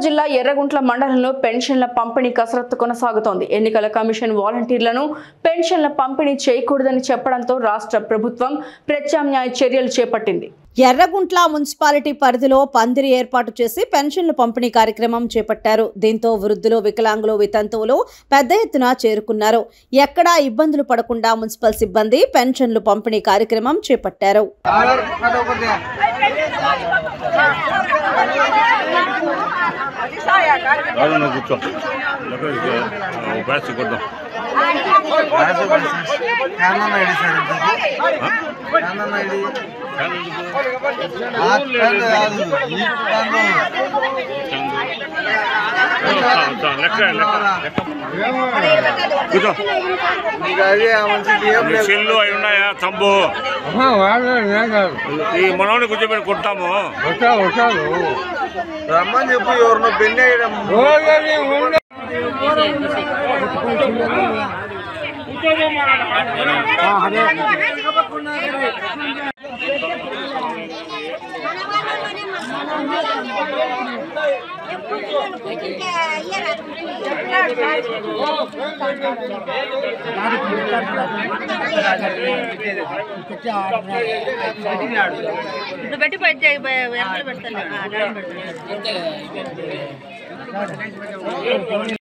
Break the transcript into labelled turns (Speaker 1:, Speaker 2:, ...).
Speaker 1: జిల్లా ఎర్రగుంట్ల మండలంలో పెన్షన్ల పంపిణీ కసరత్తు కొనసాగుతోంది. ఎన్నికల కమిషన్ వాలంటీర్లను పెన్షన్ల పంపిణీ చేయకూడదని చెప్పడంతో రాష్ట్ర ప్రభుత్వం ప్రత్యామ్నాయ చర్యలు చేపట్టింది.
Speaker 2: ఎర్రగుంట్ల మున్సిపాలిటీ పరిధిలో పందిరి ఏర్పాటు చేసి పెన్షన్లు పంపిణీ కార్యక్రమం చేపట్టారు. దీంతో వృద్ధులు, వికలాంగులు, వితంతువులు పెద్ద ఎత్తున చేరుకున్నారు. ఎక్కడా ఇబ్బందులు పడకుండా మున్సిపల్ సిబ్బంది పెన్షన్లు పంపిణీ కార్యక్రమం చేపట్టారు.
Speaker 3: అవి ఉన్నాయా తమ్ము ఈ మనోని కూర్చోబెట్టి కొట్టాము
Speaker 4: రమ్మని చెప్పు. ఎవరినో పెళ్లి
Speaker 5: పెట్టి